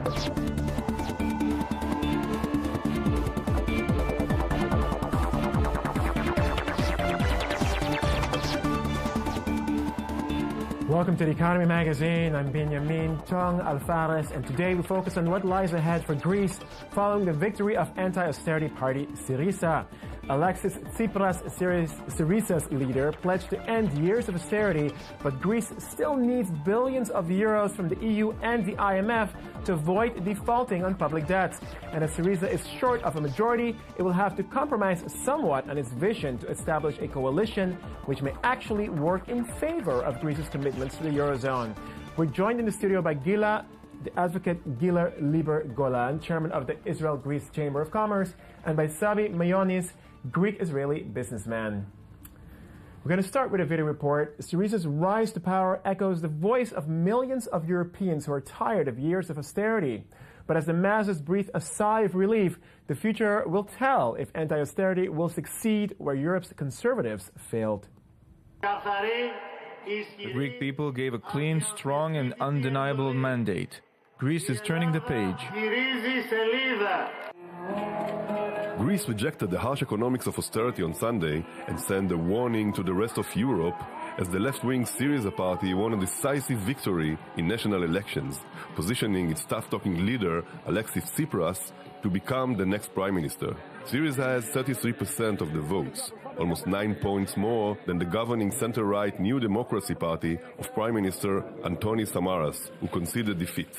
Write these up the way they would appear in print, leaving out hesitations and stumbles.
Welcome to the Economy Magazine. I'm Binyamin, Tjong-Alvares, and today we focus on what lies ahead for Greece following the victory of anti-austerity party Syriza. Alexis Tsipras, Syriza's leader, pledged to end years of austerity, but Greece still needs billions of euros from the EU and the IMF to avoid defaulting on public debts. And if Syriza is short of a majority, it will have to compromise somewhat on its vision to establish a coalition which may actually work in favor of Greece's commitments to the Eurozone. We're joined in the studio by the advocate Gila Liber-Golan, chairman of the Israel-Greece Chamber of Commerce, and by Sabby Mionis, Greek-Israeli businessman. We're going to start with a video report. Syriza's rise to power echoes the voice of millions of Europeans who are tired of years of austerity. But as the masses breathe a sigh of relief, the future will tell if anti-austerity will succeed where Europe's conservatives failed. The Greek people gave a clean, strong and undeniable mandate. Greece is turning the page. Greece rejected the harsh economics of austerity on Sunday and sent a warning to the rest of Europe as the left-wing Syriza party won a decisive victory in national elections, positioning its tough-talking leader, Alexis Tsipras, to become the next prime minister. Syriza has 33% of the votes, almost 9 points more than the governing center-right New Democracy Party of Prime Minister Antonis Samaras, who conceded defeat.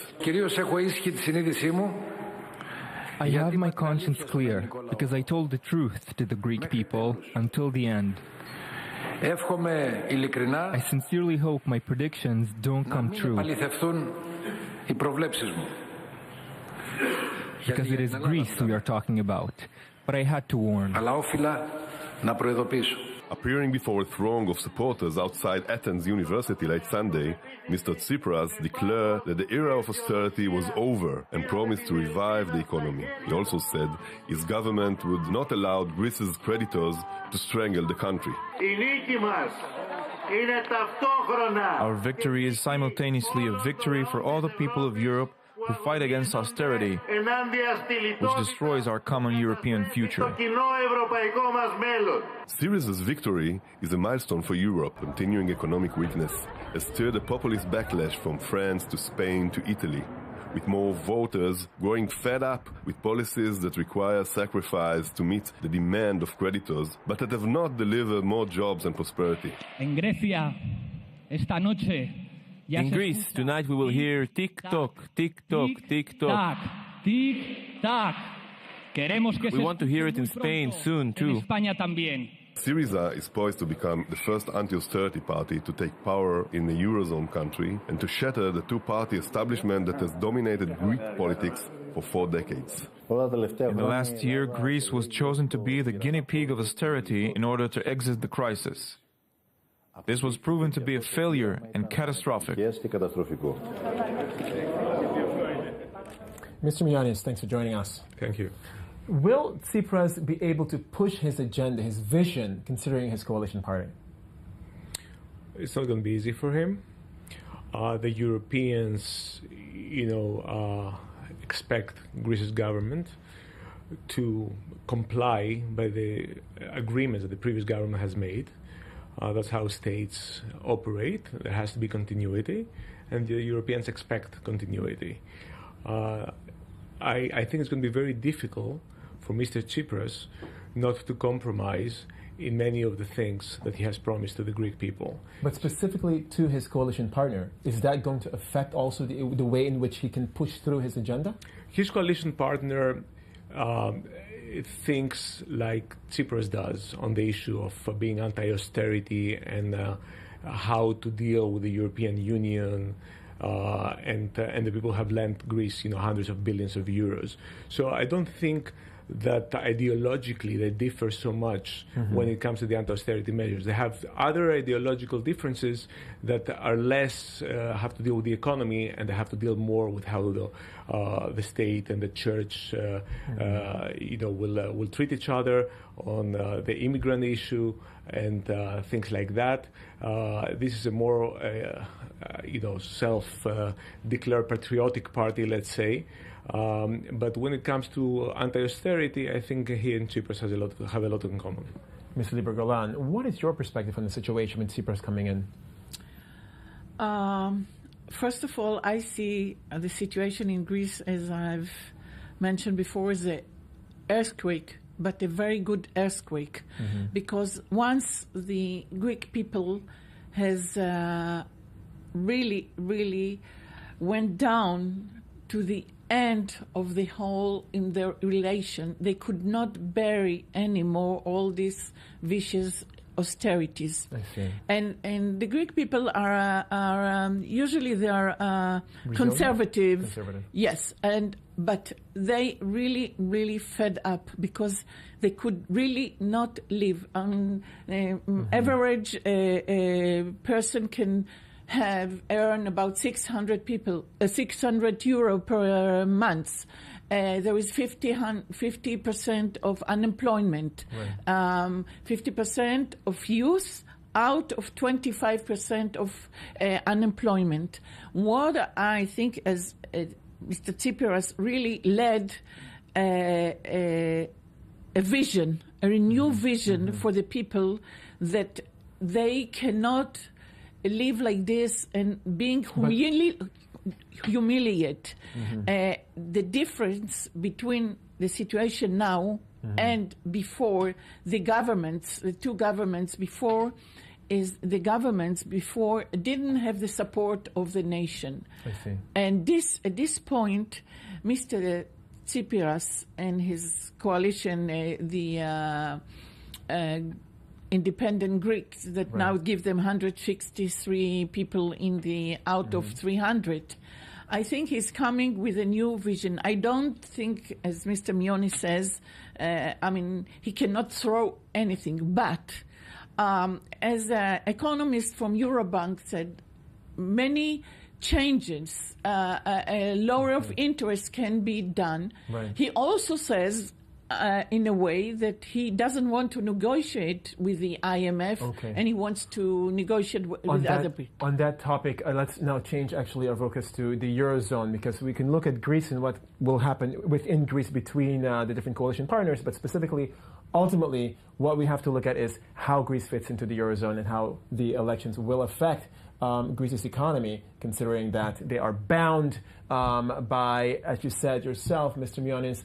I have my conscience clear because I told the truth to the Greek people until the end. I sincerely hope my predictions don't come true. Because it is Greece we are talking about. But I had to warn. Appearing before a throng of supporters outside Athens University late Sunday, Mr. Tsipras declared that the era of austerity was over and promised to revive the economy. He also said his government would not allow Greece's creditors to strangle the country. Our victory is simultaneously a victory for all the people of Europe who fight against austerity, which destroys our common European future. Syriza's victory is a milestone for Europe. Continuing economic weakness has stirred a populist backlash from France to Spain to Italy, with more voters growing fed up with policies that require sacrifice to meet the demand of creditors, but that have not delivered more jobs and prosperity. In Greece, tonight we will hear tick-tock, tick-tock, tick-tock. Tick-tock. We want to hear it in Spain soon, too. Syriza is poised to become the first anti-austerity party to take power in a Eurozone country and to shatter the two-party establishment that has dominated Greek politics for 4 decades. In the last year, Greece was chosen to be the guinea pig of austerity in order to exit the crisis. This was proven to be a failure and catastrophic. Mr. Mionis, thanks for joining us. Thank you. Will Tsipras be able to push his agenda, his vision, considering his coalition party? It's not going to be easy for him. The Europeans, expect Greece's government to comply by the agreements that the previous government has made. That's how states operate. There has to be continuity, and the Europeans expect continuity. I think it's going to be very difficult for Mr. Tsipras not to compromise in many of the things that he has promised to the Greek people. But specifically to his coalition partner, is that going to affect also the way in which he can push through his agenda? His coalition partner thinks like Tsipras does on the issue of being anti-austerity and how to deal with the European Union and the people have lent Greece, hundreds of billions of euros. So I don't think that ideologically they differ so much when it comes to the anti-austerity measures. They have other ideological differences that are less have to deal with the economy, and they have to deal more with how the state and the church will treat each other, on the immigrant issue and things like that. This is a more, self-declared patriotic party, let's say. But when it comes to anti-austerity, I think he and Tsipras have a lot in common. Mr. Liber-Golan, what is your perspective on the situation with Tsipras coming in? First of all, I see the situation in Greece, as I've mentioned before, is an earthquake, but a very good earthquake, because once the Greek people has really, really went down to the end of the whole in their relation, they could not bear anymore all these vicious austerities. I see. And the Greek people are usually they are conservative. Yes, but they really fed up because they could really not live. Average person can earn about 600 euro per month. There is 50% of unemployment, 50% of youth out of 25% of unemployment. What I think as Mr. Tsipras really led a vision, a renewed vision for the people that they cannot live like this and being humiliate. The difference between the situation now and before, the two governments before, is the governments before didn't have the support of the nation. I see. And at this point, Mr. Tsipras and his coalition, the independent Greeks that now give them 163 people out of 300. I think he's coming with a new vision. I don't think, as Mr. Mionis says, he cannot throw anything. But as an economist from Eurobank said, many changes, a lower of interest can be done. He also says, in a way, that he doesn't want to negotiate with the IMF, and he wants to negotiate with other people. On that topic, let's now change actually our focus to the Eurozone, because we can look at Greece and what will happen within Greece between the different coalition partners, but specifically, ultimately, what we have to look at is how Greece fits into the Eurozone and how the elections will affect Greece's economy, considering that they are bound by, as you said yourself, Mr. Mionis,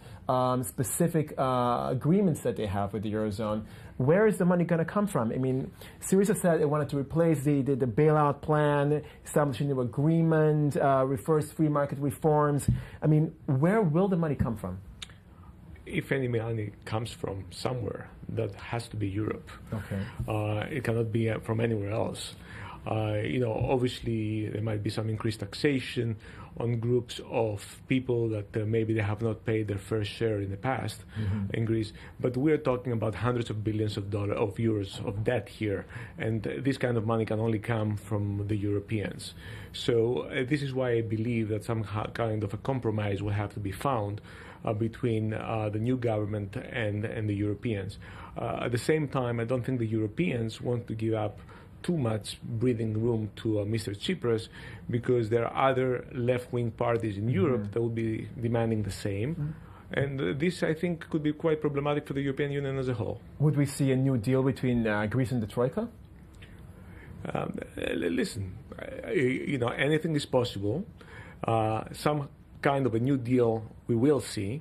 specific agreements that they have with the Eurozone. Where is the money going to come from? I mean, Syriza said it wanted to replace the bailout plan, establish a new agreement, reverse free market reforms. I mean, where will the money come from? If any money comes from somewhere, that has to be Europe. It cannot be from anywhere else. Obviously there might be some increased taxation on groups of people that maybe they have not paid their fair share in the past in Greece. But we're talking about hundreds of billions of euros of debt here. And this kind of money can only come from the Europeans. So this is why I believe that some kind of a compromise will have to be found between the new government and the Europeans. At the same time, I don't think the Europeans want to give up too much breathing room to Mr. Tsipras, because there are other left-wing parties in Europe that will be demanding the same. And this, I think, could be quite problematic for the European Union as a whole. Would we see a new deal between Greece and the Troika? Listen, anything is possible. Some kind of a new deal we will see.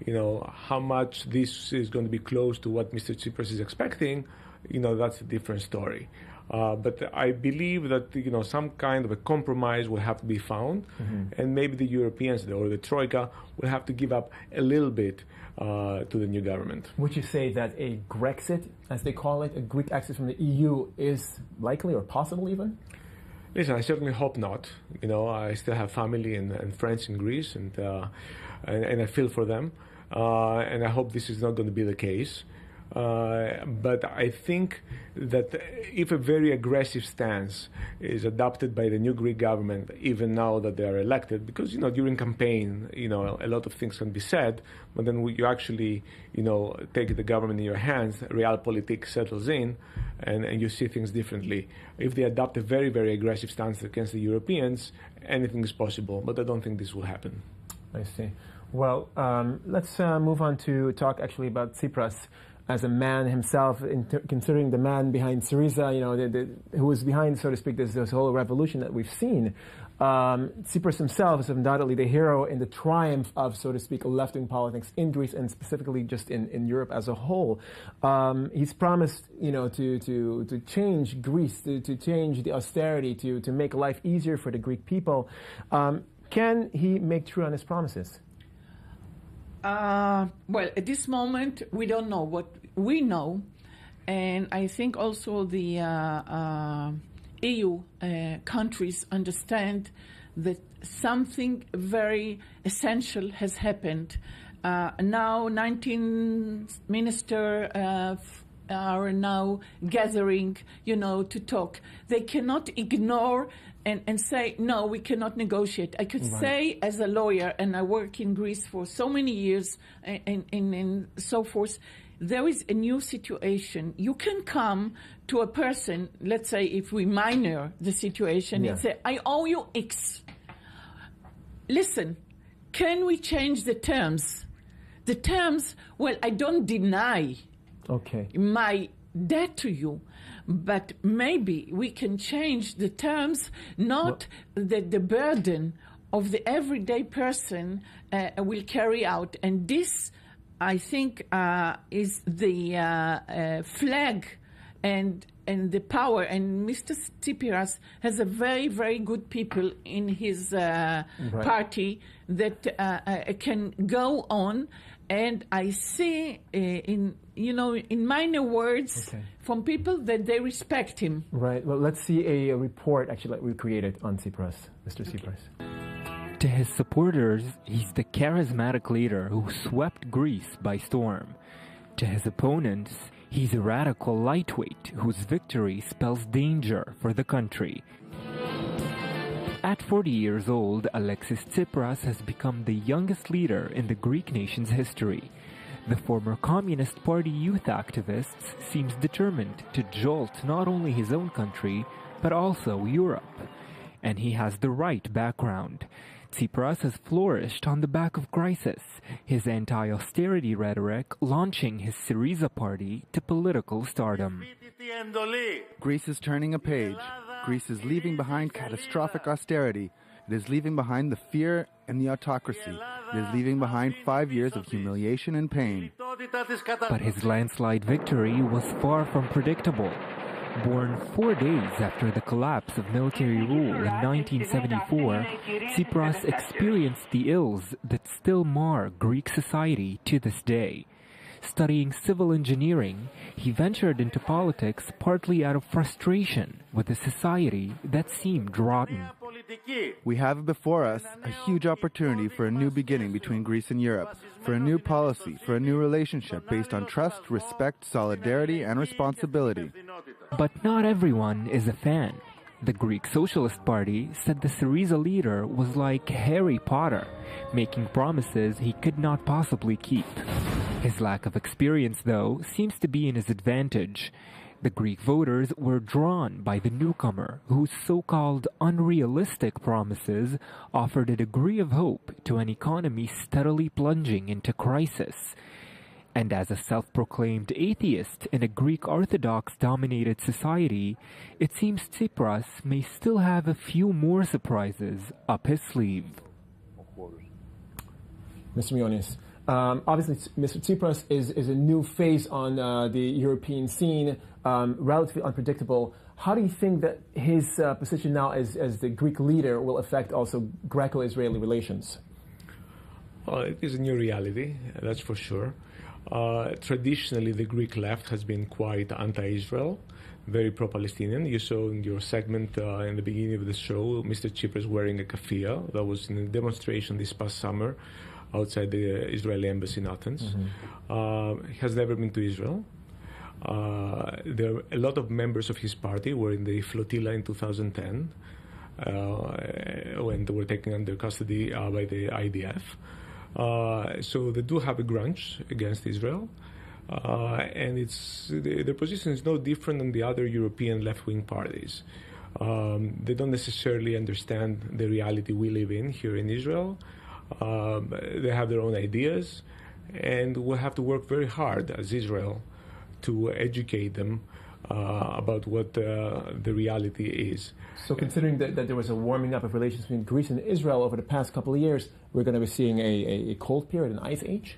How much this is going to be close to what Mr. Tsipras is expecting, that's a different story. But I believe that some kind of a compromise will have to be found, and maybe the Europeans or the Troika will have to give up a little bit to the new government. Would you say that a Grexit, as they call it, a Greek exit from the EU, is likely or possible even? Listen, I certainly hope not. I still have family and friends in Greece, and I feel for them, and I hope this is not going to be the case. But I think that if a very aggressive stance is adopted by the new Greek government, even now that they are elected, because, during campaign, a lot of things can be said, but then you actually, take the government in your hands, realpolitik settles in, and you see things differently. If they adopt a very, very aggressive stance against the Europeans, anything is possible, but I don't think this will happen. I see. Well, let's move on to talk actually about Tsipras as a man himself, considering the man behind Syriza, who was behind, so to speak, this whole revolution that we've seen. Tsipras himself is undoubtedly the hero in the triumph of, so to speak, left-wing politics in Greece and specifically just in Europe as a whole. He's promised, to change Greece, to change the austerity, to make life easier for the Greek people. Can he make true on his promises? Well, at this moment, we don't know. What we know, and I think also the EU countries understand that something very essential has happened. Now 19 ministers are now gathering, to talk. They cannot ignore and say, no, we cannot negotiate. I could say as a lawyer, and I work in Greece for so many years and so forth, there is a new situation. You can come to a person, let's say if we minor the situation, and say, I owe you X. Listen, can we change the terms? The terms, well, I don't deny my debt to you, but maybe we can change the terms, not that the burden of the everyday person will carry out. And this, I think, is the flag and the power. And Mr. Tsipras has a very, very good people in his party that can go on. And I see in minor words from people that they respect him. Right. Well, let's see a report actually that we created on Tsipras, Mr. Tsipras. To his supporters, he's the charismatic leader who swept Greece by storm. To his opponents, he's a radical lightweight whose victory spells danger for the country. At 40 years old, Alexis Tsipras has become the youngest leader in the Greek nation's history. The former Communist Party youth activist seems determined to jolt not only his own country, but also Europe. And he has the right background. Tsipras has flourished on the back of crisis, his anti-austerity rhetoric launching his Syriza party to political stardom. Greece is turning a page. Greece is leaving behind catastrophic austerity. It is leaving behind the fear and the autocracy. It is leaving behind 5 years of humiliation and pain. But his landslide victory was far from predictable. Born 4 days after the collapse of military rule in 1974, Tsipras experienced the ills that still mar Greek society to this day. Studying civil engineering, he ventured into politics partly out of frustration with a society that seemed rotten. We have before us a huge opportunity for a new beginning between Greece and Europe, for a new policy, for a new relationship based on trust, respect, solidarity, and responsibility. But not everyone is a fan. The Greek Socialist Party said the Syriza leader was like Harry Potter, making promises he could not possibly keep. His lack of experience, though, seems to be in his advantage. The Greek voters were drawn by the newcomer, whose so-called unrealistic promises offered a degree of hope to an economy steadily plunging into crisis. And as a self-proclaimed atheist in a Greek Orthodox-dominated society, it seems Tsipras may still have a few more surprises up his sleeve. Mr. Mionis, obviously Mr. Tsipras is a new face on the European scene, relatively unpredictable. How do you think that his position now as the Greek leader will affect also Greco-Israeli relations? Well, it is a new reality, that's for sure. Traditionally, the Greek left has been quite anti-Israel, very pro-Palestinian. You saw in your segment in the beginning of the show, Mr. Tsipras wearing a keffiyeh. That was in a demonstration this past summer outside the Israeli embassy in Athens. He has never been to Israel, There are a lot of members of his party were in the flotilla in 2010 when they were taken under custody by the IDF. So they do have a grudge against Israel. And their position is no different than the other European left-wing parties. They don't necessarily understand the reality we live in here in Israel. They have their own ideas, and we'll have to work very hard as Israel to educate them about what the reality is. So considering that there was a warming up of relations between Greece and Israel over the past couple of years, we're going to be seeing a cold period, an ice age?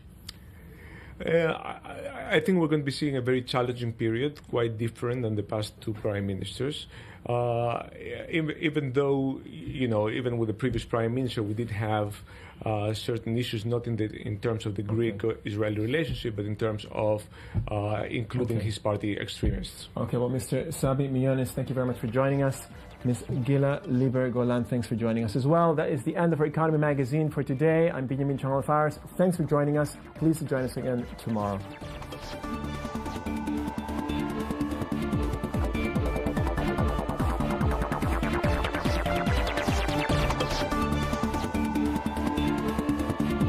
I think we're going to be seeing a very challenging period, quite different than the past two prime ministers. Even though, even with the previous prime minister, we did have certain issues, not in terms of the Greek-Israeli relationship, but in terms of including his party extremists. Okay, well, Mr. Sabby Mionis, thank you very much for joining us. Ms. Gila Liber-Golan, thanks for joining us as well. That is the end of our Economy Magazine for today. I'm Binyamin Tjong-Alvares. Thanks for joining us. Please join us again tomorrow.